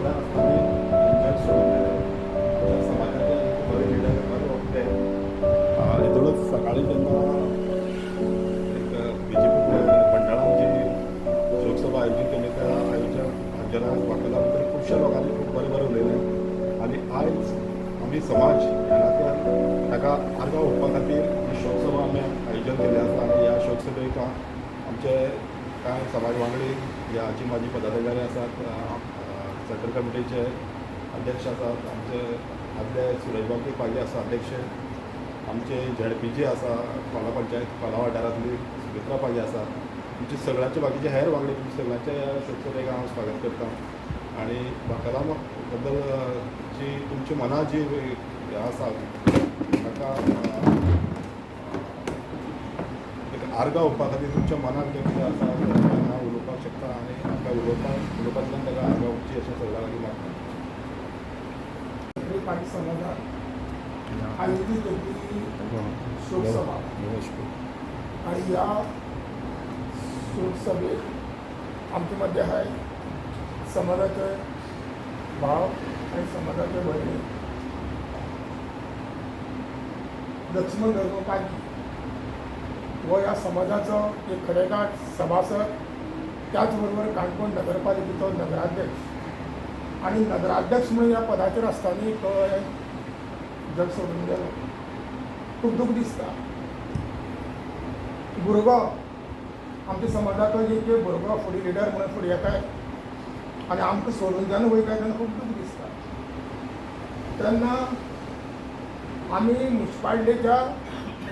सगळ्या आमी एन्जॉय सोडून दिले. आमच्या समाजाचे एक बरे लिडर बरे वक्ते. हेतूनच सकाळी जेन्ना एक BJP मंडळान जी लोकसभा आयोजीत केली त्या आयोजनाक म्हाका लागून तरी खुबश्या लोकांनी खूब बरें बरें उलयलें. आनी आयज आमी समाज ह्या नात्यान ताका आर्गां ओडपा खातीर ही शोकसभा आमी आयोजन केल्लें आसा. आनी ह्या शोकसभेक आमचे कांय समाज वांगडी जे हाची माजी पदाधिकारी आसात, सेंट्रल कमिटीचे अध्यक्ष आसात, आमचे आदले सुरेशबाब पागी आसा अध्यक्ष, आमचे ZPG आसा कोला पंचायत कोला वाठारांतली सुमित्रा पागी आसा, तुमचे सगळ्यांचे बाकीचे हेर वांगडी तुमचे सगळ्यांच्या ह्या शोकसभेक हांव स्वागत करतां. आनी म्हाका बद्दल जी तुमची मनां जी हें आसा ताका एक आर्गां ओडपा खातीर तुमच्या मनाक जें कितें आसा तें हांव उलोवपाक शकता आनी म्हाका उलोवपांतल्यान ताका आर्गां ओडची अशें सगळ्यां लागीं मागता. पाटी समाजात आयोजित केल्ली शोकसभा आणि ह्या शोकसभेत आमचे मध्ये आहे समाजाचे भाव आणि समाजाचे भयणी लक्ष्मण धर्मपागी व या समाजाचो एक खरेगार सभासद, त्याचबरोबर काणकोण नगरपालिकेचो नगराध्यक्ष आणि नगराध्यक्ष म्हणून या पदाचेर आसतना तो जग सोडून गेलो. खूब दूख दिसता. भुरगो आमच्या समाजाचो एक भुरगो फुडें लिडर म्हणून फुडें येताय आनी आमकां सोडून जेन्ना वयता तेन्ना खूब दूख दिसता. तेन्ना आमी म्युन्सिपालिटीच्या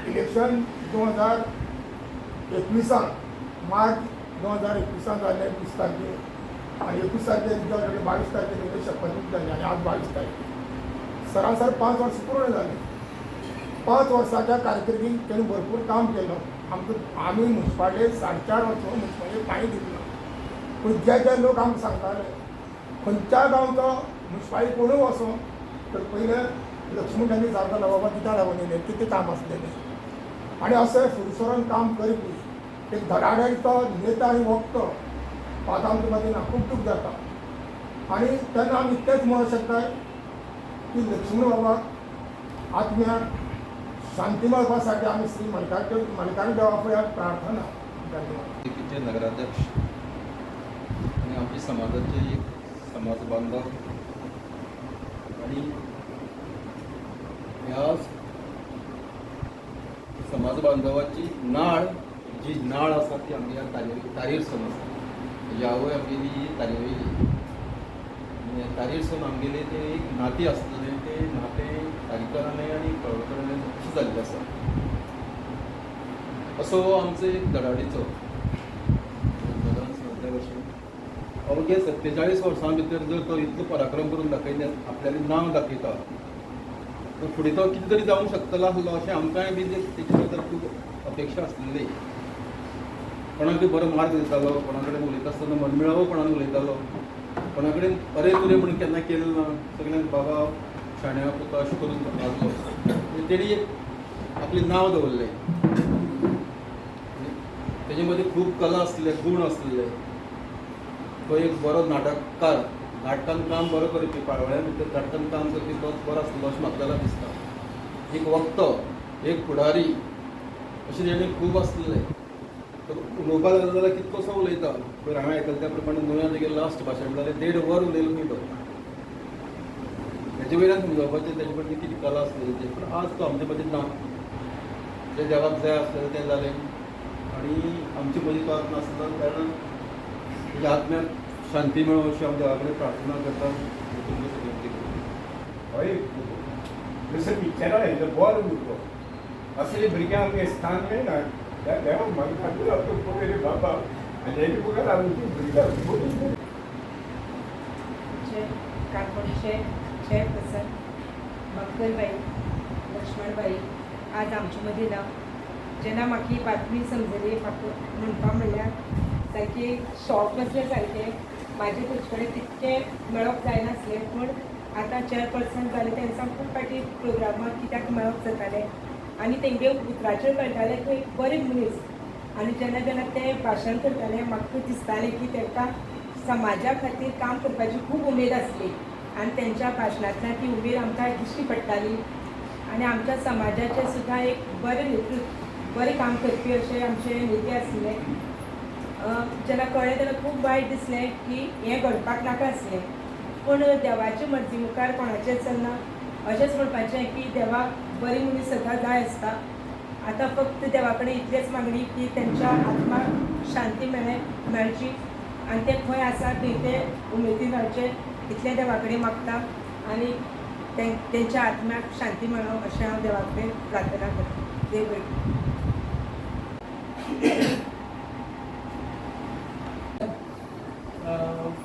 इलेक्शन 2021 मार्च 2021 जाल्लें 20 तारखेर आनी 21 तारखेर 22 तारखेर शपथविधी जाली आनी आज 22 तारीख. सरासर 5 वर्स पूर्ण जाली. 5 वर्साच्या कारकिर्दीत तेणें भरपूर काम केलं. आमी म्युन्सिपालिटीक 4.5 वर्सां म्युन्सिपालिटीक पांय दिल्लो. पूण जे लोक आमकां सांगताले खंयच्या गांवचो म्युन्सिपालिटी कोणूय वचो तर पयलें लक्ष्मणांनी सांगतालो बाबा कित्याक लागून येयलें, कितें काम आसलेलें. आनी अशें फुडसरून काम करपी एक धडाडीचो नेता आनी वक्तो आज आमचे मदीं ना. खूब दूख जाता. आनी तेन्ना आमी इतकेंच म्हणूंक शकताय की लक्ष्मण बाबाक आत्म्याक शांती मेळपासाठी आमी श्री मल्लिकार्जुन देवा फुड्यान प्रार्थना धन्यवाद. नगराध्यक्ष आणि आमचे समाजाचे एक समाज बांधव आणि ह्या समाज बांधवाची जी नाळ आसा ती आमच्या तारीर सून आसा. ह्या आमगेली तारीर तारीरसून आमगेले ते एक नाते आसतले ते नाते तारीकरांनी आणि कळवकरांनी अशें जाल्लें आसा. असो आमचो एक धडाडीचो अवघे 47 वर्सां भितर जर तो इतलो पराक्रम करून दाखयले आपल्यालें नांव दाखयता तर फुडें तो कितें तरी जावंक शकतलो आसलो अशें आमकांय बी तेचे बद्दल खूब अपेक्षा आसलेली. कोणाकय बरो मार्ग दितालो, कोणा कडेन उलयता आसतना मनमेळावपणान उलयतालो, कोणा कडेन अरे तुरे म्हणून केन्ना केलें ना. सगळ्यांक बाबा शाण्या पुता अशें करून लागलो. तेणी एक आपलें नांव दवरलें. तेजे मदीं खूब कला आसले, गूण आसले. तो एक बरो नाटककार, नाटकान काम बरो करपी, पाळोळ्या भितर नाटकान काम करपी तोच बरो आसलो अशें म्हाका दिसता. एक वक्तो, एक फुडारी अशें तेणें खूब आसलें. उलोवपाक लागलो जाल्यार कितकोसो उलयता. पयर हांवें आयकलां त्या प्रमाणे नुव्या तेगे लास्ट भाशण जालें 1.5 वर उलयलो खंय तो. हेजे वयल्यान समजावपाचें तेजे कडेन कितें कला आसलेली तें. पूण आज तो आमचे मदीं ना. जें देवाक जाय आसलेलें तें जालें आनी आमचे मदीं तो आज नासलो कारण तेज्या आत्म्याक शांती मेळो अशी हांव देवा कडेन प्रार्थना करता. हय जसं पिक्चरां हेजो बरो उरलो असले भुरग्यांक आमगे स्थान मेळना. त्या देवाक म्हाका खातीर आतां पळय बाबा आनी हेजे मुखार आमची भुरग्यां काणकोणचे चेअरपर्सन मक्कलबाई लक्ष्मणबाई आज आमचे मदीं ना. जेन्ना म्हाका ही बातमी समजली म्हाका म्हणपा म्हणल्यार सारकी शॉक बसले सारके. म्हाजे तुजे कडेन तितकें मेळप जायनासलें पूण आतां चेअरपर्सन जालें तेंचा खूब फावटी प्रोग्रामाक कित्याक मेळप जातालें आनी तेंगे उतराचेर कळटालें की बरे मनीस. आनी जेन्ना जेन्ना ते भाशण करताले म्हाका दिसतालें की तांकां समाजा खातीर काम करपाची खूब उमेद आसली आनी त्यांच्या भाशणांतल्यान ती उमेद आमकां दिश्टी पडटाली आनी आमच्या समाजाचें सुद्दां एक बरें काम करपी अशे आमचे नेते आसले. जेन्ना कळ्ळें तेन्ना खूब वायट दिसलें की हें घडपाक नाका आसलें, पूण देवाचे मर्जी मुखार कोणाचेंच चलना. अशेंच म्हणपाचें की देवाक बरी मनीस सदां जाय आसता. आतां फक्त देवा कडेन इतलेच मागणी की तेंच्या आत्माक शांती मेळची आनी ते खंय आसा थंय ते उमेदीन रावचे इतलें देवा कडेन मागता आनी तेंच्या आत्म्याक शांती मेळो अशें हांव देवा कडेन प्रार्थना करतां. देव बरें.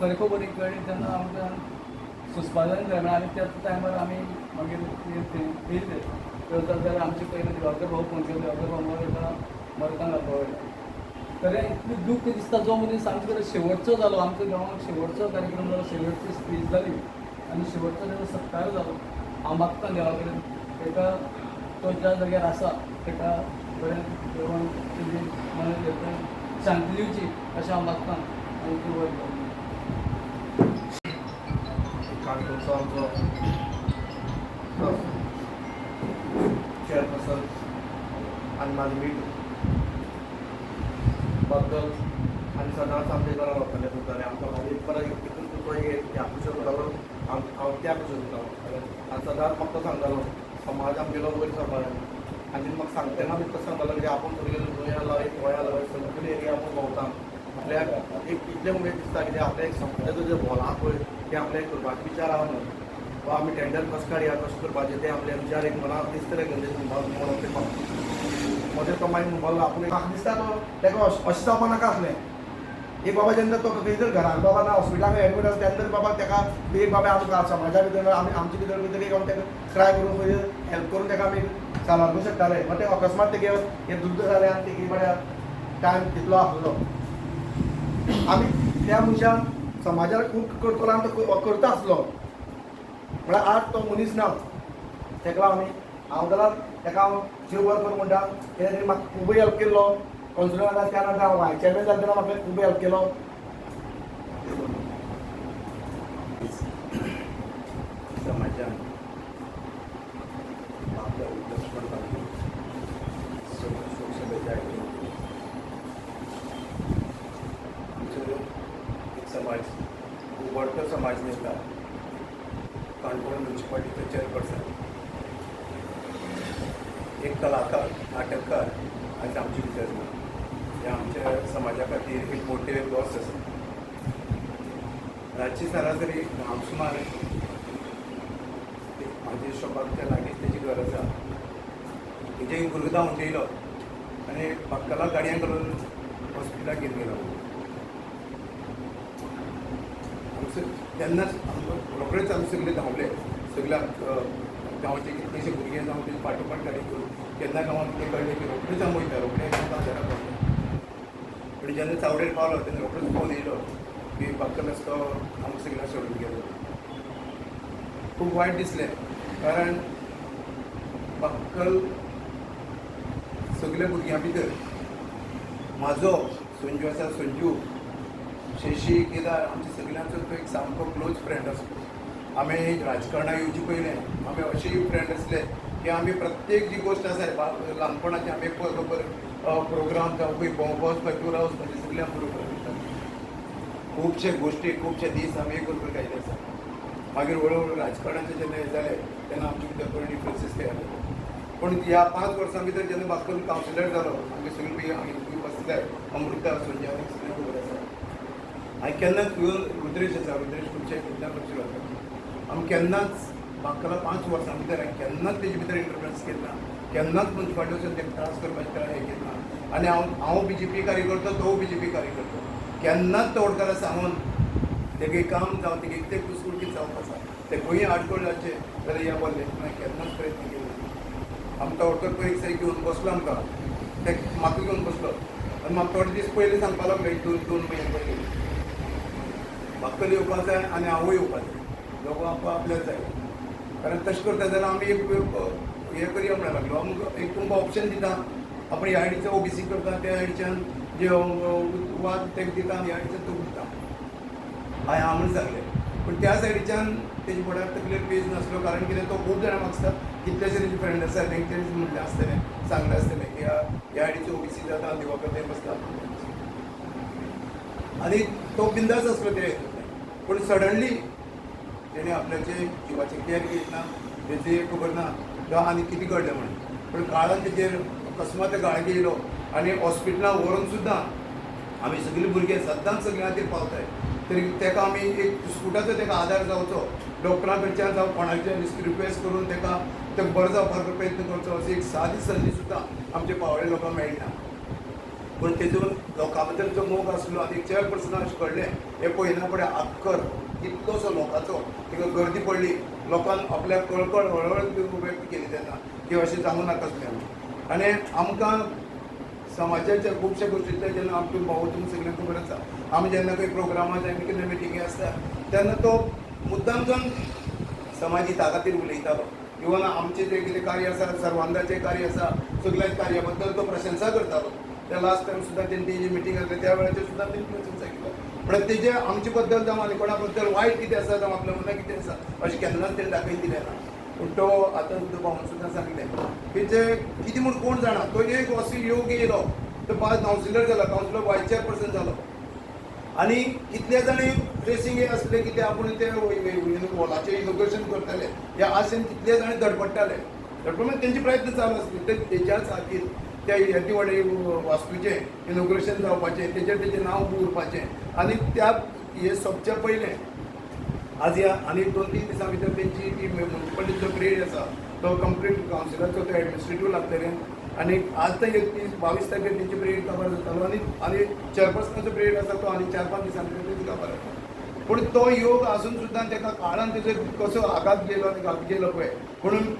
खरेखो बरी कळ्ळी तेन्ना आमकां सुस्पादन जाय आनी त्याच टायमार आमी मागीर येयले जाल्यार आमचे पयलीं दिवाकर भाऊ फोन केलो. दिवाकर भाऊ म्हाका मरतां घालपा वयता. खरें इतलें दूख दिसता जो मनीस आमचे कडेन शेवटचो जालो, आमच्या गांवांत शेवटचो कार्यक्रम जालो, शेवटची स्पीच जाली आनी शेवटचो जेन्ना सत्कार जालो, हांव मागतां देवा कडेन ताका तो ज्या जाग्यार आसा ताका बरें देवान तेजी मन शांती दिवची अशें हांव मागतां आनी ती वयर काणकोणचो आमचो चेअरपर्सन आणि माझी मीट बद्दल आणि सदांच आमच्या घरा वताले सुद्दां आमकां मागीर परत तितून तुका ह्या कुशल उरतालो हांव त्या कुशल उरतालो आनी सदांच म्हाका तो सांगतालो समाज आमगेलो वयर सांबाळ्ळा आनी म्हाका सांगतना बी तसो सांगतालो की आपूण सगळे गोंयाला एक गोंयाला सगळे एरिया आपूण भोंवता. आपल्याक एक इतलें उमेद दिसता की आपल्या एक समाजाचो जे भोला पळय ते आपल्याक करपाचे विचार आहा न्हू वा आमी टेंडर कसं काडया कशें करपाचें ते आपल्या विचार एक मनाक दिसतले गरजेचे मोठे प्रमाणे म्हणलो आपूण म्हाका दिसता तो तेका अशें जावपा नाका आसलें. एक बाबा जेन्ना तो खंय जर घरान बाबा ना हॉस्पिटलाक एडमीट आसा तेन्ना बाबा तेका एक बाबा आमच्या समाजा भितर आमचे भितर एक तेका ट्राय करून खंय हेल्प करून तेका आमी सांबाळूंक शकताले. मागीर ते अकस्मात तेगे हें दुद्द जालें आनी तेगे बऱ्या टायम तितलो आसलो. आमी त्या मनशान समाजाक खूब करतलो आनी तो करता आसलो म्हळ्यार आज तो मनीस ना. तेका लागून हांव जाल्यार तेका हांव देव बरो कर म्हणटा. तेणें म्हाका खूब हेल्प केल्लो. कॉन्सिलर आसा त्या नंतर हांव वायस चॅरमॅन जाले तेन्ना म्हाका खूब हेल्प केलो. समाजान आपल्या लक्ष्मण बाबू लोकसभेच्या आमचो एक समाज उबडतो समाज नेता काणकोण म्युन्सिपालिटीचो चेअरपर्सन एक कलाकार नाटककार आज आमचे भितर ना. हे आमच्या समाजा खातीर एक मोठे लॉस आसा. रातची सरासरी हांव सुमार म्हाजे शॉपाच्या लागींच तेजी घर आसा. तेजे गुरगांव येयलो आनी बाक्कला गाडयांक घालून हॉस्पिटलाक घेवन गेलो. तेन्नाच रोखडेच आमी सगळे धांवले. सगळ्या गांवचे कितलेशे भुरगे जावं तेजे फाटोफाट गाडी करून केन्ना गांवांत कितें कळ्ळें की रोखडेच आमी वयता. रोखडेच घरा पावले. पण जेन्ना चावडेर पावलो तेन्ना रोखडोच फोन येयलो की बाक्कल रस्तो आमकां सगळ्यांक सोडून गेलो. खूब वायट दिसलें कारण बाक्कल सगळ्या भुरग्यां भितर म्हाजो संजू आसा संजू शेशी केदार आमच्या सगळ्यांचो तो एक सामको क्लोज फ्रेंड आसलो. आमी राजकारणाक येवचे पयलें आमी अशे फ्रेंड आसले की आमी प्रत्येक जी गोश्ट आसा ल्हानपणाची आमी बरोबर प्रोग्राम जावं खंय भोंवपा वचपाक टुरा वचपाचें सगळ्यां बरोबर वयताले. खुबशे गोश्टी खुबशे दीस आमी एक बरोबर काडले आसा. मागीर हळू राजकारणाचें जेन्ना हें जालें तेन्ना आमचे भितर थोडी डिफरन्सीस तयार जाले. पूण ह्या 5 वर्सां भितर जेन्ना बाक्कल कावन्सिलर जालो आमगे सगळीं आमी बसले अमृता संजय आनी सगळें खबर आसा. हांवें केन्नाच रुद्रेश आसा रुद्रेश खुबशे कडल्यान लक्ष घालता. आमी केन्नाच बाक्कला 5 वर्सां भितर हांवें केन्नाच तेजे भितर इंटरफरन्स केन्ना. केन्नाच म्युन्सिपालिटी वचून तेका त्रास करपाचें हें केन्ना. आनी हांव BJP कार्यकर्तो तो BJP कार्यकर्तो. केन्नाच तोडकारा सांगून तेगे काम जावं तेगे कितें कुसकुडकीत जावप आसा तें खंयी आडकोळ जावचें जाल्यार ह्या बोल्ले हांवें केन्नाच प्रयत्न केलो. आमकां तोडकर पळय एक सायड घेवन बसलो आमकां ते म्हाका घेवन बसलो आनी म्हाका थोडे दीस पयलीं सांगपाक लागलो 2 म्हयने पयलीं बाक्कल येवपाक जाय आनी हांवूय येवपाक जाय. दोगो आपल्याक जाय कारण तशें करता जाल्यार आमी एक हें करया म्हणून लागलो. आमकां एक तुमकां ऑप्शन दिता आपण ह्या आयडीचो OBC करता त्या आयडीच्यान जे वाद तेका दिता आनी ह्या आयडीच्यान तो उरता. हांवें हां म्हणून सांगलें पूण त्या सायडीच्यान तेजे फुड्यार तकलेर पेज नासलो कारण कितें तो खूब जाणां म्हाका कितलेशे तेजे फ्रेंड आसा तेंच्यांनी म्हणलें आसतलें सांगलें आसतलें की ह्या आयडीचो ओबीसी जाता दिवाकर थंय बसता आनी तो बिंदास आसलो ते पूण सडनली तेणे आपल्याचे जिवाचे कॅर घेतना तेजी खबर ना तो आनी कितें घडलें म्हणून पूण काळान तेजेर अकस्मात गाळगे येयलो आनी हॉस्पिटलांत व्हरून सुद्दां आमी सगळे भुरगे सद्दांच सगळ्यां खातीर पावताय तरी तेका आमी एक स्कुटाचो तेका आदार जावचो डॉक्टरां कडच्यान जावं कोणाच्या रिक्वेस्ट करून तेका बरो जावपाचो प्रयत्न करचो अशी एक सादी संदी सुद्दां आमच्या पावड्या लोकांक मेळना पूण तेतून लोकां भितर जो मोग आसलो आनी चेअरपर्सनाक अशें कळ्ळें हें पळयना फुडें आक्कर कितलोसो लोकांचो तिका गर्दी पडली लोकांन आपल्या कळकळ हळहळ व्यक्त केली तेन्ना की अशें जावं नाका आसलें आनी आमकां समाजाच्या खुबश्या गोश्टींतल्यान जेन्ना आमचे भाऊ तुमकां सगळ्यांक खबर आसा आमी जेन्ना खंय प्रोग्रामां आनी कितें मिटिंगी आसता तेन्ना तो मुद्दाम जावन समाज हिता खातीर उलयतालो इवन आमचें जें कितें कार्य आसा सर्वांगाचें कार्य आसा सगळ्याच कार्या बद्दल तो प्रशंसा करतालो त्या लास्ट टायम सुद्दां तेंची जी मिटींग आसली त्या वेळाचेर सुद्दां तेणी प्रशंसा केली पण तेजे आमचे बद्दल जावं आनी कोणा बद्दल वायट कितें आसा जावं आपल्या मनाक कितें आसा अशें केन्नाच तेणी दाखयन दिलें ना पूण तो आतां सुद्दां भाऊन सुद्दां सांगलें की जे कितें म्हूण कोण जाणा तो एक असो योग येयलो तो पास कावन्सिलर जाला कावन्सिलर वायस चेअरपर्सन जालो आनी कितले जाणी रेसींग आसले की ते आपूण ते हॉलाचें इनोग्रेशन करताले ह्या आशेन कितले जाणी धडपडटाले धडपड तेंचे प्रयत्न चालू आसले तेच्याच खातीर त्या येदी व्हडे वास्तूचें इनोग्रेशन जावपाचें तेजें नांव उरपाचें आनी त्या हे सोंपचे पयलें आज ह्या आनी 2-3 दिसां भितर तेंची ती म्युनिसिपालिटीचो पिरियड आसा तो कंप्लीट कावन्सिलरचो तो एडमिनिस्ट्रेटीव लागतलें आनी आज तर 22 तारखेर तेंची पिरियड कवर जातालो आनी चेअरपर्सनाचो पिरियड आसा तो आनी 4-5 दिसां भितर तेजी कवर जाता पूण तो योग आसून सुद्दां तेका काळान तेजो कसो आघात गेलो आनी घात गेलो पळय म्हणून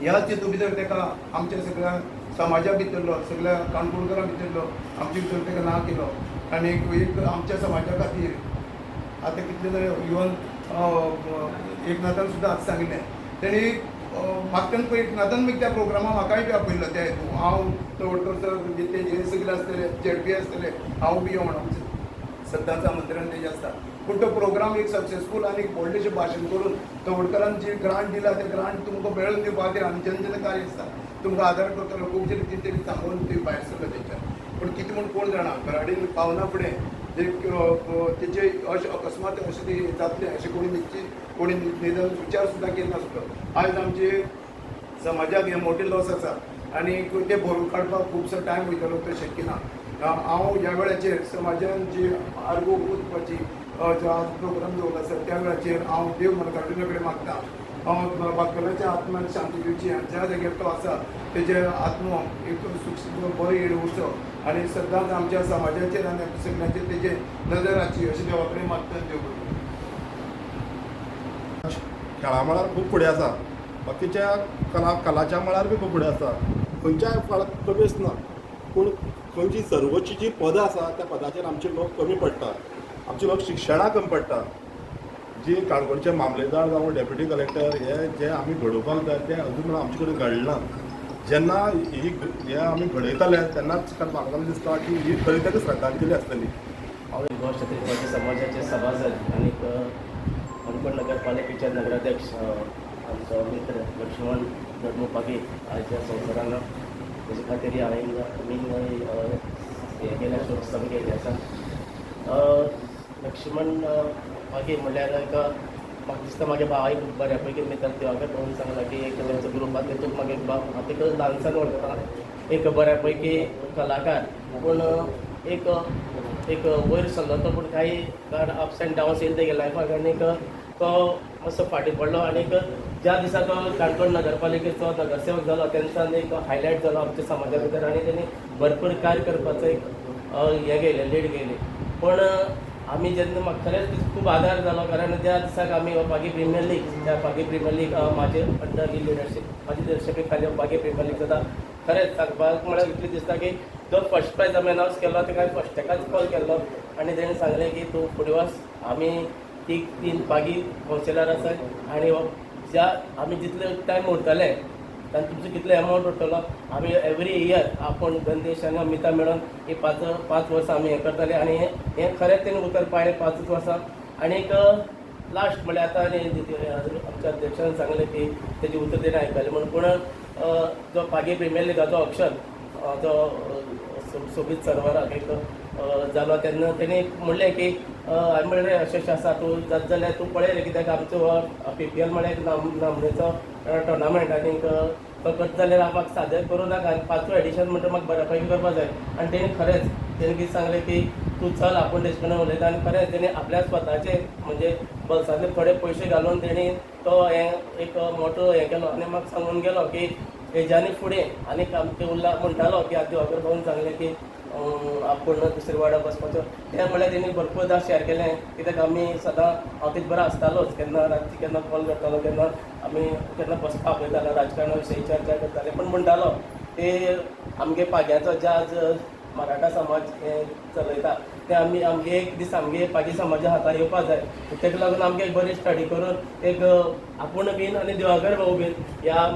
ह्याच हेतू भितर तेका आमच्या सगळ्या समाजा भितरलो सगळ्या काणकोणकारां भितरलो आमचे भितर तेका ना केलो आनी एक आमच्या समाजा खातीर आतां कितले जाण इवन एकनाथान सुद्दां आतां सांगिल्लें तेणी म्हाका तेन्ना पळय एकनाथान मागीर त्या प्रोग्रामाक म्हाकाय बी आपयल्लो ते हांव तवडकर सर ते हे सगळे आसतले जेडपी आसतले हांव बी यो म्हणून सद्दांच आमंत्रण तेजें आसता पूण तो प्रोग्राम एक सक्सेसफूल आनी एक व्हडलेशें भाशण करून तवडकरान जी ग्रांट दिला ते ग्रांट तुमकां मेळून दिवपा खातीर आनी जेन्ना कार्य आसता तुमकां आदार करतलो खूबशे रितीन तेणी सांगून ते भायर सरलो तेंच्यान पूण कितें म्हूण कोण जाणा घराडेन पावना फुडें तेचे अशें अकस्मात अशें ते जातलें अशें कोणी निदान विचार सुद्दां केलो नासलो आयज आमचे समाजाक हें मोठें लॉस आसा आनी ते भरून काडपाक खुबसो टायम वयतलो तो शक्य ना हांव ह्या वेळाचेर समाजान जी आर्गो करपाची जो आज प्रोग्राम दवरलो आसा त्या वेळाचेर हांव देव मल्लिकार्जुना कडेन मागता बाकराच्या आत्म्याक शांती दिवची आनी ज्या जाग्यार तो आसा तेजे आत्मो एक सुख बरो येड उरचो आनी सद्दांच आमच्या समाजाचेर आनी सगळ्यांचेर तेजे नजर आसची अशें देवा कडेन मागता देव बरोबर खेळा मळार खूब फुडें आसा बाकीच्या कलाच्या मळार बी खूब फुडें आसा खंयच्याय फळाक कमीच ना पूण खंयची सर्वोच्च जी पदां आसा त्या पदाचेर आमचे लोक कमी पडटा आमचे लोक शिक्षणाक कमी पडटा जी काणकोणचे मामलेदार जावं डेप्युटी कलेक्टर हे जे आमी घडोवपाक जाय ते अजून आमचे कडेन घडना जेन्ना हे आमी घडयताले तेन्नाच म्हाका दिसता की ही खरी तरी श्रद्धांजली आसतली गोवा क्षत्रिय समाजाचे सभासद आणि काणकोण नगरपालिकेचे नगराध्यक्ष आमचो मित्र लक्ष्मण धर्मू पागे आज ह्या संवसारान तेजे खातीर हांवें हे गेल्या सभा केली आसा लक्ष्मण पागे म्हणल्यार म्हाका दिसता म्हाज्या भावाक बऱ्यापैकी मित्र देवाकर म्हणून सांगला की एक तेंचो ग्रुप आसा तेतूंत म्हाका एक भाव हांव तेका ल्हानसान वळखता एक बऱ्यापैकी कलाकार पूण एक वयर सरलो तो पूण काही अप्स एंड डावन्स येयले तेगे लायफाक आनीक तो मातसो फाटीं पडलो आनीक ज्या दिसा तो काणकोण नगरपालिकेचो नगरसेवक जालो तेन्ना एक हायलायट जालो आमच्या समाजा भितर आनी तेणी भरपूर कार्य करपाचो एक हें घेयलें लीड घेयली पूण आमी जेन्ना म्हाका खरेंच खूब आदार जालो कारण त्या दिसाक आमी पागी प्रिमियर लीग त्या पागी प्रिमियर लीग म्हाजे अंडर ही लिडरशीप म्हाजी लिडरशिपे खाली पागी प्रिमियर लीग जाता खरेंच सांगपाक म्हळ्यार इतलें दिसता की जो फर्स्ट प्रायज आमी अनावन्स केल्लो तेका फर्स्ट तेकाच कॉल केल्लो आनी तेणें सांगलें की तूं फुडें वच आमी तीन पागी कावन्सिलर आसात आनी ज्या आमी जितले टायम उरतले तातूंत तुमचो कितलो एमावंट उरतलो आमी एवरी इयर आपूण गणेश आनी अमिता मेळून ही 5 वर्सां आमी हें करताले आनी हें खरेंच तेणें उतर पाळ्ळें 5 वर्सां आणि एक लास्ट म्हणजे आता आमच्या अध्यक्षांनी सांगले की त्याची उत्तर देणं ऐकले म्हणून पूण जो पागी प्रिमियर लिगाचो ऑप्शन जो सोबीत सर्वराक एक जालो तेन्ना तेणी म्हणलें की हांवें म्हणलें अशें आसा तूं जाता जाल्यार तूं पळय रे कित्याक आमचो हो PPL म्हळ्यार एक नामनेचो टोर्नामेंट आनीक तो करता जाल्यार म्हाका सादर करूं नाका आनी 5वें एडिशन म्हणटा म्हाका बऱ्यापैकी करपा जाय आनी तेणी खरेंच तेणी कितें सांगलें की तूं चल आपूण तेजे कडेन उलयता आनी खरेंच तेणी आपल्या स्वताचे म्हणजे बल्सांतले थोडे पयशे घालून तेणी तो हें एक मोठो हें केलो आनी म्हाका सांगून गेलो की हेज्यानी फुडें आनीक आमचे उरला म्हणटालो की आदी दिवाकर भाऊन सांगलें की आपूण दुसरे वाड्यार बसपाचो तें म्हळ्यार तेणी भरपूरदां शेअर केलें कित्याक आमी सदां हांव तितलो बरो आसतालोच केन्ना रातची केन्ना कॉल करतालो केन्ना आमी केन्ना बसपा आपयतालो राजकारणा विशयी चर्चा करताले पण म्हणटालो ते आमगे पाग्याचो जे आज मराठा समाज हे चलयता ते आमगे एक दीस आमगे पागी समाजा हातान येवपा जाय तेका लागून आमगे एक बरी स्टडी करून एक आपूण बीन आनी दिवाकर भाऊ बीन ह्या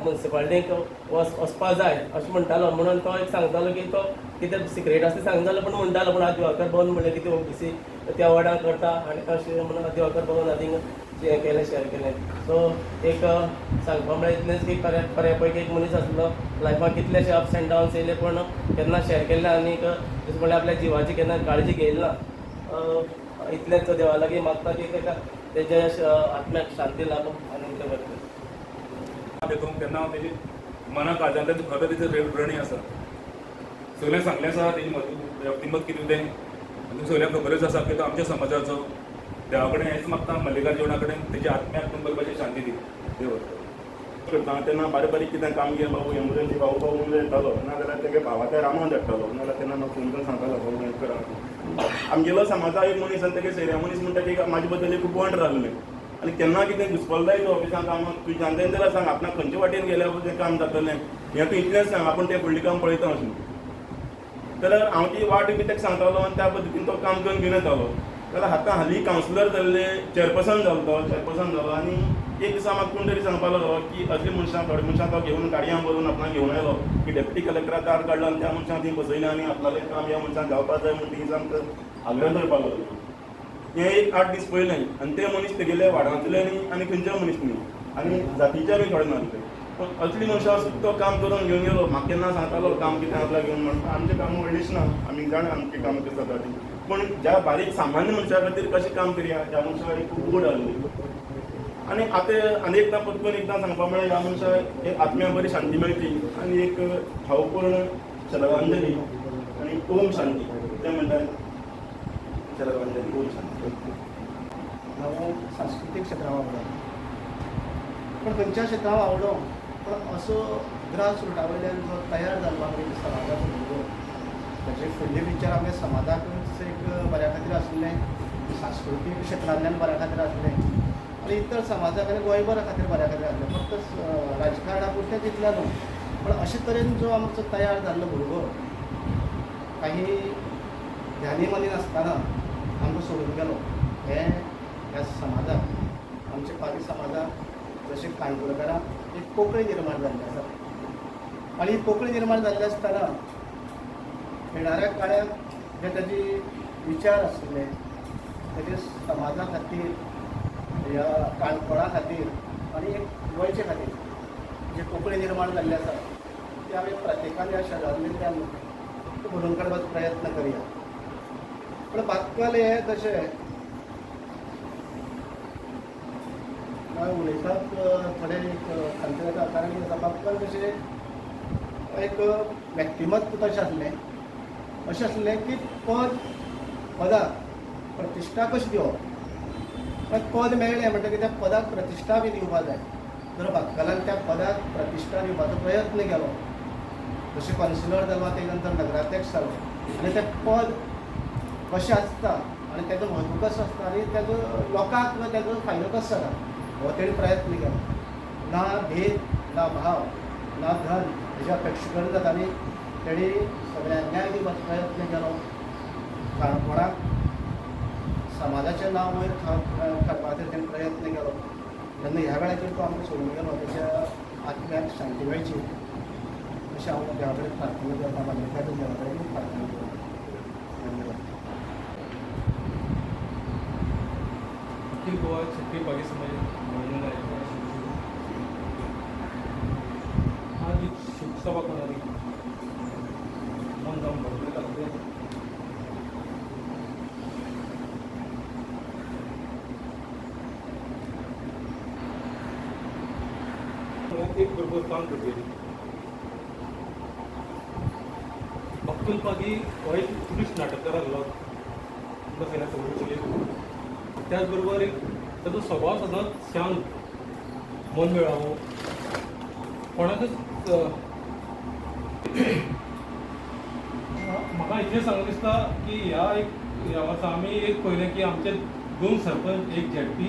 मुन्सिपालिटीक वचपा जाय अशें म्हणटालो म्हणून तो एक सांगतालो की तो कितें सिक्रेट आसा तें सांगतालो पण म्हणटालो पूण आज दिवाकर भाऊन म्हणलें की ते OBC त्या वार्डान करता आनी अशें म्हणून दिवाकर भाऊन आदी हें केलें शेअर केलें सो एक सांगपा म्हळ्यार इतलेंच की बऱ्यापैकी एक मनीस आसलो लायफाक कितलेशे अप्स एंड डावन्स येयले पण केन्ना शेअर केलें आनीक जशें म्हणल्यार आपल्या जिवाची केन्ना काळजी घेयली ना इतलेंच देवा लागीं मागता की तेका तेजे आत्म्याक शांती लाभो आनी ते बरें देखून तेन्ना हांव तेजी मना काळजांतल्यान खरें तेजें ऋणी आसा सगळें सांगलें आसा तेजी व्यक्तिमत कितें तें आनी सगळ्यांक खबरच आसा की तो आमच्या समाजाचो देवा कडेन हेंच मागता मल्लिकार्जुना कडेन तेजी आत्म्याक तुमकां शांती दी देव करता तेन्ना बारीक बारीक कितें काम घे बाबू एमर्जन्सी भाऊ म्हणून येतालो नाजाल्यार तेगे भावाच्या रामान धाडटालो नाजाल्यार तेन्ना म्हाका फोन करून सांगतालो भाऊ हें करा आमगेलो समाजा एक मनीस आनी तेगे सेऱ्या मनीस म्हणटा की म्हाजे बद्दल खूब वंड रावलें आनी केन्ना कितें घुसपलदाय तूं ऑफिसान कामाक तुवें जाणटेन जाल्यार सांग आपणाक खंयचे वाटेन गेल्यार तें काम जातलें हें तूं इतलेंच सांग आपूण तें फुडलें काम पळयता अशें जाल्यार हांव ती वाट बी तेका सांगतालो आनी त्या पद्दतीन तो काम करून घेवन येतालो जाल्यार आतां हालीं कावन्सिलर जाल्ले चेअरपर्सन जालो आनी एक दिसा म्हाका कोण तरी सांगपाक लागलो की असली मनशां थोड्या मनशां तो घेवन गाडयांक व्हरून आपणाक घेवन आयलो की डेप्युटी कलेक्टराक कार्ड काडलो आनी त्या मनशांक थंय बसयलें आनी आपणालें काम ह्या मनशाक जावपाक जाय म्हूण थंय सामको आग्रह करपाक लागलो हें एक 8 दीस पयलें आनी ते मनीस तेगेले वाडांतले न्ही आनी खंयचे मनीस न्ही आनी जातीचे बी थोडे नासले पण असली मनशां तो काम करून घेवन गेलो म्हाका केन्ना सांगतालो काम कितें आपल्याक घेवन म्हणटा आमचें काम व्हडलीच ना आमी जाणा आमचें काम कशें जाता तें पण ज्या बारीक सामान्य मनशा खातीर कशें काम करया ह्या मनशाक एक खूब गोड आहली आनी आतां आनी एकदां परतून एकदां सांगपा म्हळ्यार ह्या मनशाक एक आत्म्याक बरी शांती मेळची आनी एक भावपूर्ण श्रद्धांजली आनी ओम शांती तें म्हणटा श्रद्धांजली ओम शांती हांव सांस्कृतीक क्षेत्रांत वावरलो पण खंयच्या क्षेत्रांत वावरलो पण असो ग्रास रुटा वयल्यान जो तयार जाल्लो आमच्या समाजाचो भुरगो ताचे फुडले विचार आमच्या समाजाकूच एक बऱ्या खातीर आसले सांस्कृतीक क्षेत्रांतल्यान बऱ्या खातीर आसले आनी इतर समाजाक आनी गोंयभरा खातीर बऱ्या खातीर आसले फक्त राजकारणा पुरतें तितलें न्हू पण अशे तरेन जो आमचो तयार जाल्लो भुरगो काही ध्यानी मनी नासतना आमकां सोडून गेलो ह्या समाजाक आमच्या पागी समाजाक जशें काणकोणकारांक एक पोकळी निर्माण जाल्ली आसा आनी ही पोकळी निर्माण जाल्ली आसतना येणाऱ्या काळाक जे ताजे विचार आशिल्ले ताजे समाजा खातीर ह्या काणकोणा खातीर आनी एक गोंयचे खातीर जे पोकळी निर्माण जाल्ली आसा ती आमी प्रत्येकान ह्या शेजारल्यान भरून काडपाचो प्रयत्न करया पण बातकाल हे तशें उलयतात थोडे एक सांगता येता कारण कितें जाता बातकाल तशें एक व्यक्तिमत्व तशें आसलें अशें आसलें की पदाक प्रतिश्ठा कशी दिवप पद मेळ्ळें म्हणटकीर त्या पदाक प्रतिश्ठा बी दिवपा जाय जर बातकालान त्या पदाक प्रतिश्ठा दिवपाचो प्रयत्न केलो जशें कावन्सिलर जालो ते नंतर नगराध्यक्ष जालो आनी तें पद कशें आसता आनी तेजो म्हत्व कसो आसता आनी तेजो लोकांक तेजो फायदो कसो जाता हो तेणी प्रयत्न केलो ना भेद ना भाव ना धन हेज्या अपेक्षा करून जाता आनी तेणी सगळ्यांक न्याय दिवपाचो प्रयत्न केलो काणकोणाक समाजाचें नांव वयर काडपा खातीर तेणें प्रयत्न केलो तेन्ना ह्या वेळाचेर तो आमकां सोडून गेलो तेच्या आत्म्याक शांती मेळची अशें हांव देवा कडेन प्रार्थना करता मल्लिकार्जुन देवा कडेन प्रार्थना करता धन्यवाद अखिल गोवा क्षत्रिय बागी समाज म्हणून आहे आज एक शोकसभा करणारी मन जाऊन भरले लागते. एक बरोबर काम करते अब्दुल पागी हो एक ट्युरिस्ट नाटककार आसलो बसयला समोरचे त्याचबरोबर एक ताजो स्वभाव सदांच शांत मन मेळावो कोणाकच म्हाका इतलें सांगूंक दिसता की ह्या ह्या वर्सा आमी एक पळयलें की आमचे 2 सरपंच एक झेडपी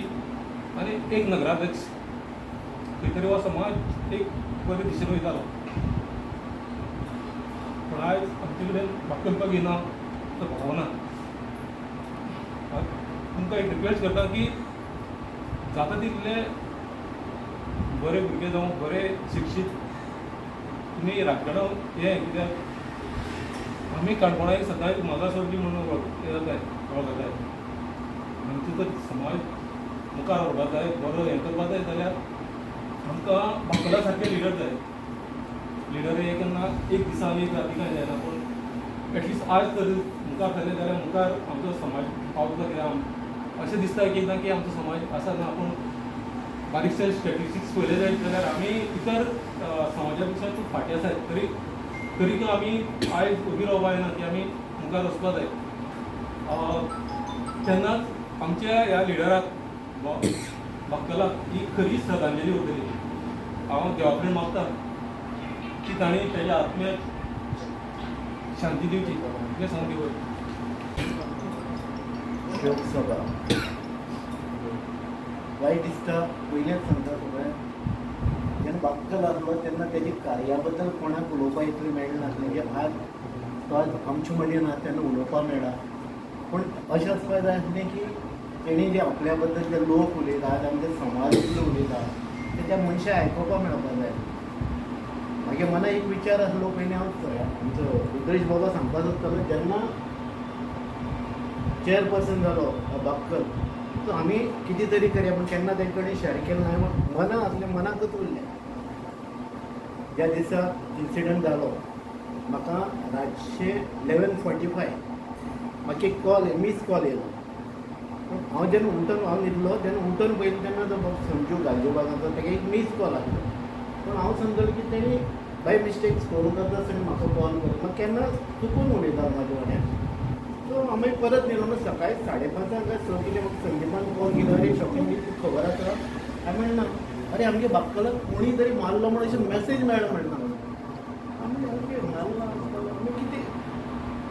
आनी एक नगराध्यक्ष खंय तरी हो समाज एक बरे दिशेन वयतालो. पण आयज आमचे कडेन बाक्कलपाक येना तो भावना. तुमकां एक रिक्वेस्ट करता की जाता तितले बरे भुरगे जावं बरे शिक्षीत तुमी राजकारणां हें कित्याक आमी काणकोणाक सदां एक मागा सोडली म्हणून वळखताय. आमचो जर समाज मुखार व्हरपा जाय बरो हें करपा जाय जाल्यार आमकां बांकला सारके लिडर जाय. लिडर हे केन्ना एक दिसा एक राती कांय जायना पूण एटलिस्ट आज तर मुखार जालें जाल्यार मुखार आमचो समाज पावतलो कित्याक अशें दिसता एक एकदां की आमचो समाज आसा ना पूण बारीकशे स्टॅटिस्टिक्स पळयले जायत जाल्यार आमी इतर समाजा पेक्षा खूब फाटीं आसात तरी आमी आयज उबी रावपा जायना की आमी मुखार वचपा जाय. तेन्नाच आमच्या ह्या लिडराक बाक्कलाक ही खरी श्रद्धांजली वतली. हांव देवा कडेन मागता की ताणी तेज्या आत्म्याक शांती दिवची इतलें सांगून दिवय. शोकसभा वायट दिसता पयलेंच सांगता सगळें जेन्ना बाक्कल आसलो तेन्ना तेजी कार्या बद्दल कोणाक उलोवपाक इतलें मेळना नासलें की आज तो आज आमचे मदीं ना तेन्ना उलोवपाक मेळ्ळा. पूण अशें आसपाक जाय आसलें की तेणी जे आपल्या बद्दल जे लोक उलयता आमचे समाज इतलो उलयता ते त्या मनशाक आयकोपाक मेळपाक जाय. मागीर मना एक विचार आसलो पयलीं हांव आमचो रुद्रेश बाबा सांगपाक सोदतालो जेन्ना चेअरपर्सन जालो बाक्कल सो आमी कितें तरी करया पूण केन्ना तेंचे कडेन शेअर केलें ना. मना आसलें मनाकच उरलें. ज्या दिसा इन्सिडंट जालो म्हाका रातचे 11:45 म्हाका एक कॉल मिस कॉल येयलो. हांव जेन्ना उठून हांव न्हिदलो तेन्ना उठून पयलीं तेन्ना तो संजू गालजीबाग आसा ताका एक मिस कॉल आसलो. पूण हांव समजलो की तेणी बाय मिस्टेक स्कोर करता आसतना म्हाका कॉल करता म्हाका केन्ना चुकून उलयता म्हाजे वाड्यान. सो हांवें परत न्हिदलो मग सकाळी 5:30 काय स कितें म्हाका संदीपान कॉल केलो अरे शॉकींग तुका खबर आसा हांवें म्हणना अरे आमगे बाक्कलाक कोणी तरी मारलो म्हण अशें मॅसेज मेळ्ळो म्हणना. आमी ओके मारलो आमी कितें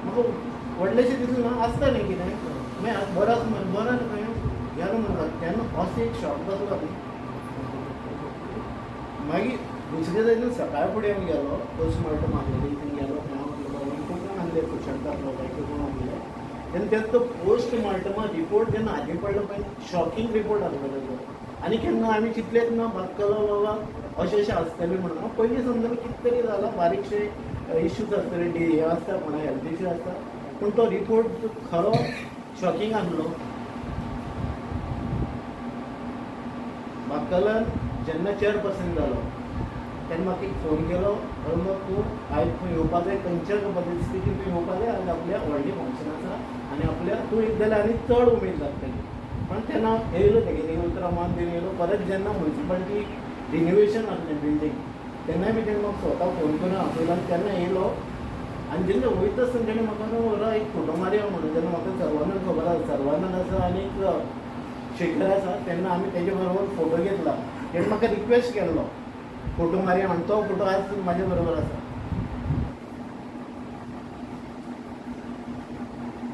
म्हाका व्हडलेशें दिसना आसता न्ही कितें मागीर बरो खंय गेलो म्हणटा तेन्ना असो एक शॉक बसलो न्ही. मागीर दुसरे दिसा सकाळ फुडें हांव गेलो पोस्टमार्टम आसलेली थंय गेलो कोण आसले कुशळटाक जायते कोण आसले तेन्ना तेच तो पोस्टमार्टमा रिपोर्ट जेन्ना हाती पडलो पळय शॉकींग रिपोर्ट आसलो तेजो. आनी केन्ना आमी चिंतलेंच ना बाक्कलो बाबा अशें आसतलें म्हणून हांव पयलीं समजलो कितें तरी जाला बारीकशे इश्यूज आसतले हे आसता कोणा हेल्थ इश्यू आसता पूण तो रिपोर्ट खरो शॉकींग आसलो. बाक्कलान जेन्ना चेअरपर्सन जालो तेन्ना म्हाका एक फोन केलो मग तूं आयज खंय येवपा जाय खंयच्या परिस्थितीन तूं येवपा जाय आज आपल्या व्हडलें फंक्शन आसा आनी आपल्या तूं एक जाल्यार आनी चड उमेद जातली. पण तेन्ना येयलो तेगे उतरां मान दिवन येयलो. परत जेन्ना म्युन्सिपालिटी रिनोवेशन आसलें बिल्डींग तेन्नाय बी तेणें म्हाका स्वता फोन करून आपयलो आनी तेन्ना येयलो. आनी जेन्ना वयता आसतना तेणें म्हाका वरा एक फोटो मारया म्हणून जेन्ना म्हाका सर्वानंद खबर आसा सर्वानंद आसा आनी शेखर आसा तेन्ना आमी तेजे बरोबर फोटो घेतला. तेणें म्हाका रिक्वेस्ट केल्लो फोटो मारया आनी तो फोटो आज म्हाजे बरोबर आसा.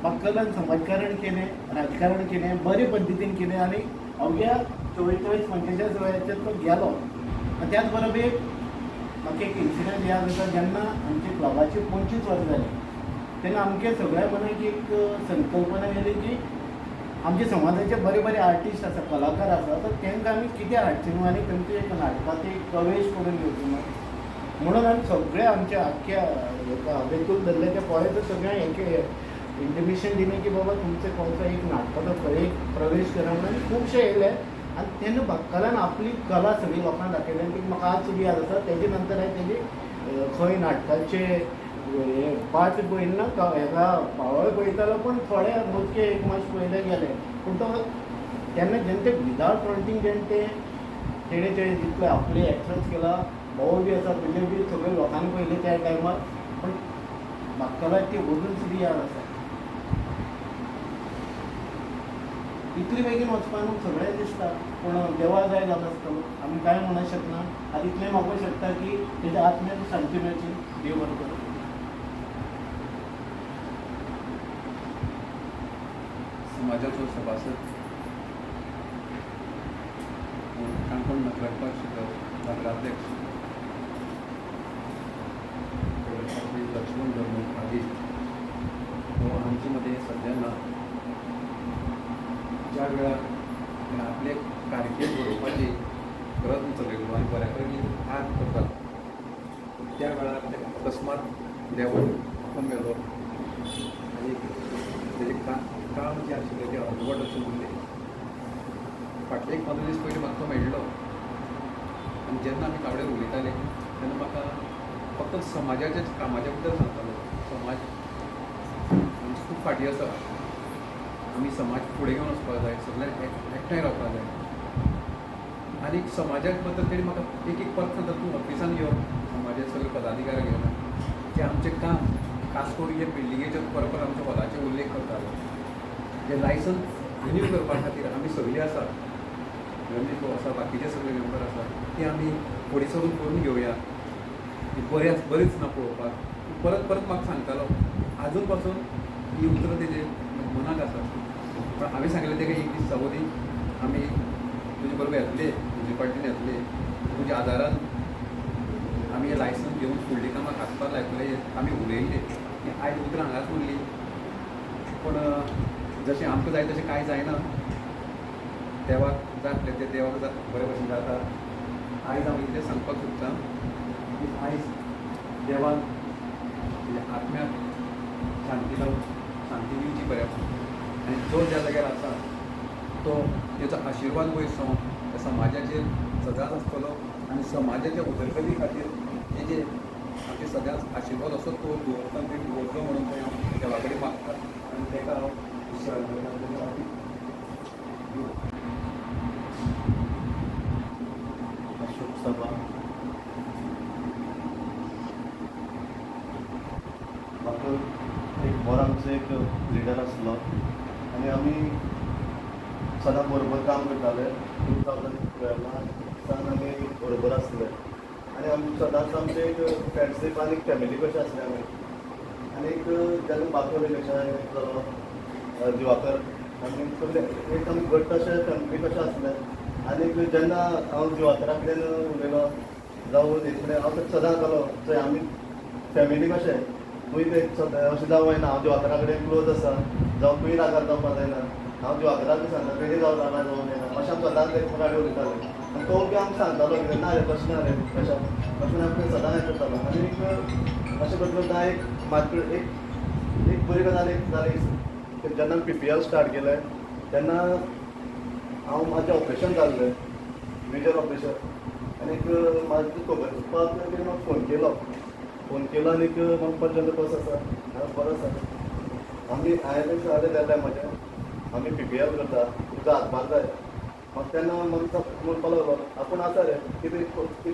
बाक्कलान समाजकारण केलें राजकारण केलें बरे पद्दतीन केलें आनी अवघ्या 44-45 वयाचेर तो गेलो. आनी त्याच बरोबर म्हाका एक इन्सिडंट याद जाता जेन्ना आमच्या क्लबाची 25 वर्सां जाली तेन्ना आमगे सगळ्या मनाक एक संकल्पना येयली की आमच्या समाजाचे बरे बरे आर्टिस्ट आसा कलाकार आसा तर तांकां आमी कितें हाडचें न्हू आनी तांचे एक नाटकांत एक प्रवेश करून घेवचो न्हू म्हणून आमी सगळे आमच्या आख्ख्या हवेतून धरले ते पळयत सगळ्या हें इंटिमेशन दिलें की बाबा तुमचे कोणता एक नाटकाचो एक प्रवेश करा म्हणून खुबशे येयले आनी तेन्ना भक्कलान आपली कला सगळी लोकांक दाखयली की म्हाका आज सुद्दां याद आसा तेजे नंतर हांवें तेजी खंय नाटकाचे पार्ट पळयना हेका पावय पळयतालो पण थोडे मोजके एक मातशे पयले गेले पूण तो तेन्ना जेन्ना ते विदावट फ्रंटींग जेन्ना तेणे जितले आपले एक्शन्स केला भाऊ बी आसा तुजे बी सगळे लोकांनी पयले त्या टायमार पण म्हाका ती अजून सुद्दां याद आसा इतली बेगीन वचपाक सगळें दिसता पूण देवा जाय जाता आसतलो आमी कांय म्हणूंक शकना आनी इतलें म्हाका शकता की तेज्या आत्म्याक शांती मेळची देव बरें करूं समाजाचो सभासद काणकोण नगरपालिका नगराध्यक्ष लक्ष्मण धर्मोपागी हो आमचे मध्ये सध्या ना ज्या वेळार आपले कारकीर्द घडोवपाची प्रयत्न चलयलो आनी बऱ्यापैकी आज करतात त्या वेळार अकस्मात देवान आपण मेलो आनी तेजें काम जें आशिल्लें तें अर्दवट अशें उरलें फाटले 15 दीस पयलीं म्हाका तो मेळ्ळो आनी जेन्ना आमी कावडे उलयताले तेन्ना म्हाका फक्त समाजाच्याच कामाच्या बद्दल सांगतालो समाज आमची खूब फाटीं आसा आमी समाज फुडें घेवन वचपाक जाय सगळ्यांक एकठांय रावपाक जाय आनी समाजा बद्दल तेणी म्हाका एक परत सांगता तूं ऑफिसान यो समाजाचे सगळे पदाधिकारी घेवन जें आमचें काम खास करून हे बिल्डिंगेचे परपर आमच्या पदाचे उल्लेख करतालो जे लायसन्स रिन्यू करपा खातीर आमी सगळीं आसा रमेश भाऊ आसा बाकीचे सगळे मेंबर आसा ते आमी फुडें सरून करून घेवया बरेंच ना पळोवपाक परत परत म्हाका सांगतालो आजून पासून ही उतरां तेजे मनाक आसा पण हांवें सांगलें तेका एक दीस सावधी आमी तुजे बरोबर येतले तुजे पार्टीन येतले तुज्या आदारान आमी हे लायसन्स घेवन फुडलीं कामां हातपाक लायतले आमी उलयले की आयज उतरां हांगाच उरलीं पण जशें आमकां जाय तशें कांय जायना देवाक जातलें तें देवाक बरे भशेन जाता आयज हांव इतलें सांगपाक सोदतां की आयज देवान आत्म्याक शांती लावन शांती दिवची बऱ्या आनी जो ज्या जाग्यार आसा तो तेचो आशिर्वाद वयरचो त्या समाजाचेर सदांच आसतलो आनी समाजाच्या उदरगती खातीर तेजे आमचे सदांच आशिर्वाद असो तो दवरता ते दवरलो म्हणून हांव देवा कडेन मागता आनी तेका हांव अशोक सभा म्हाका एक बरो आमचो एक लिडर आसलो आनी आमी सदां बरोबर काम करताले 2012 आमी बरोबर आसले आनी आमी सदांच आमचे एक फ्रेंडशीप आनी फॅमिली कशें आसले आमी आनी एक जेन्ना बाकर इलेक्शन जालो दिवाकर आनी सगळे एक आमी घट्ट अशें फॅमिली कशें आसले आनी जेन्ना हांव दिवाकरा कडेन उलयलो जावं हेजे कडेन हांव सदां येतालो थंय आमी फॅमिली कशें तुवें तें अशें जावं जायना हांव दिवाकरा कडेन क्लोज आसा जावं तुवें रागार जावपाक जायना हांव दिवाकराक बी सांगता तेणी जावं रागार जावं जायना अशें आमी सदांच एकमेका कडेन उलयताले आनी तो बी आमकां सांगतालो कितें ना रे तशें ना रे कशें अशें आमकां सदां हें करतालो आनी अशें करता एक मार्केट एक बरी गजाल एक जाली जेन्ना PPL स्टार्ट केलें तेन्ना हांव म्हाजें ऑपरेशन जाल्लें मेजर ऑपरेशन आनी म्हाका खबर दिवपाक तेणी म्हाका फोन केलो आनी म्हाका पर्यंत कसो आसा हांव बरो आसा आमी हांवें सांगलें त्या टायमाचें आमी PPL करता तुका हातभार जाय म्हाका तेन्ना म्हाका म्हणपाक लागलो आपूण आसा रे कितें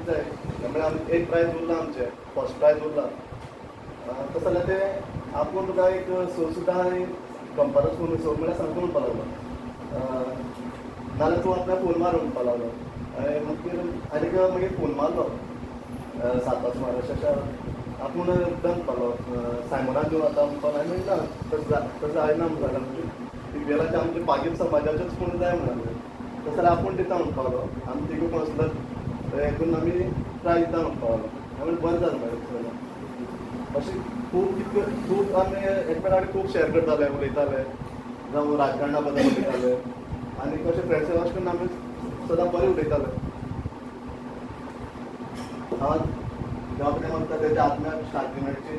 जाय म्हणल्यार आमी एक प्रायज उरला आमचें फर्स्ट प्रायज उरला तशें जाल्यार तें आपूण तुका एक सुद्दां कंपरस करून म्हणल्यार सांगता म्हणपाक लागलो नाल्यार तूं आपल्याक फोन मार म्हणपाक लागलो आनीक मागीर फोन मारलो 7 सुमार अशें आपूण डन पालो सायमोनाक घेवन आतां म्हणपाक आनी ना तशें जायना म्हणटालें म्हणजे PPLाचे आमचे बाकीच्या समाजाचेच कोण जाय म्हणाले तशें जाल्यार आपूण दिता म्हणपाक लागलो आमी तिगूय कोण आसल्यार हें करून आमी ट्राय दिता म्हणपाक लागलो आमी बंद जालें मागीर अशें खूब आमी एकमेका कडेन खूब शेअर करताले उलयताले जावं राजकारणा बद्दल उलयताले आनी कशें फ्रेंड्स अशें करून आमी सदां बरें उलयताले हांव देवा कडेन मागता तेच्या आत्म्याक शांती मेळची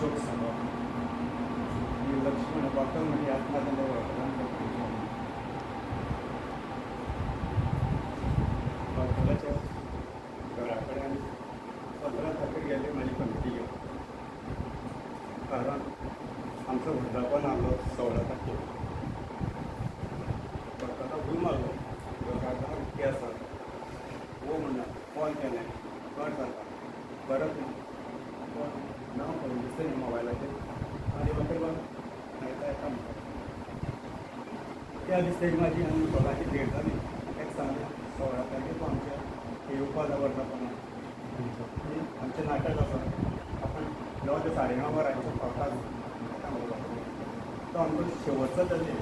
शोक सभा ही लक्ष्मण बाकर म्हणजे आत्महत्या बाकराच्या घराकडे आमी 15 तारखेर गेले म्हाजी कमिटी घेवन कारण आमचो वर्धापन आसलो 16 तारखेर बाकराक रूम आसलो घराकडे उक्ती आसा वो म्हणना फोन केलें कट जाता परत नांव करून दिसलें मोबायलाचेर आनी बाकर येता म्हणटा त्या दिसा म्हाजी आनी दोगांची भेट जाली एक सांगलें 16 तारखेर आमच्या येवपा जाय वर्धापनाक आमचें नाटक आसा आपण 9 ते 9:30 वरांचेर पावतात तो आमकां शेवटचो जाले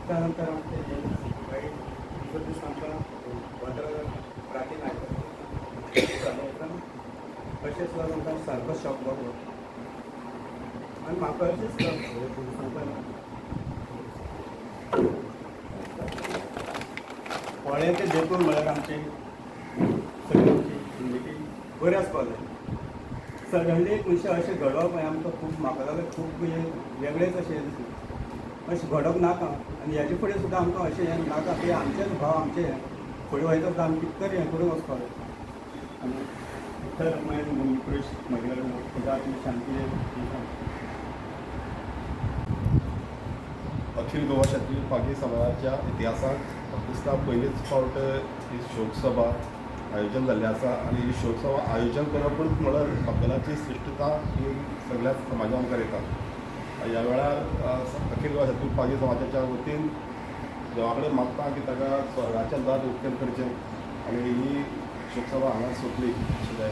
त्या नंतर आमचे काही दुसरे दीस आमकां वॉटर रातीन आयकता अशेंच लागून आमकां सारको शॉक बसलो आनी म्हाका अशेंच सांगतालें व्हडें तें देखून म्हळ्यार आमची सगळ्यांची जिंदगी बरी आसपाक जाय सडनली एक मनशां अशें घडप हें आमकां खूब म्हाका जाल्यार खूब वेगळेंच अशें दिसलें अशें घडप नाका आनी हेजे फुडें सुद्दां आमकां अशें हें नाका की आमचेच भाव आमचे फुडें वयता सुद्दां आमी कितें तरी हें करून वचपाक जाय आनी तर मागीर कृष म्हजे खुदा शांती अखिल गोवा क्षत्रीय पागी समाजाच्या इतिहासांत म्हाका दिसता पयलींच फावट ही शोकसभा आयोजन जाल्लें आसा आनी ही शोकसभा आयोजन करपूच म्हळ्यार बाकराची श्रेश्ठता ही सगळ्या समाजा मुखार येता ह्या वेळार अखिल गोवा क्षत्रीय पागी समाजाच्या वतीन देवा कडेन मागता की ताका स्वर्गाचें दार उक्तें करचें आनी ही शोकसभा हांगा सोंपली अशें जाय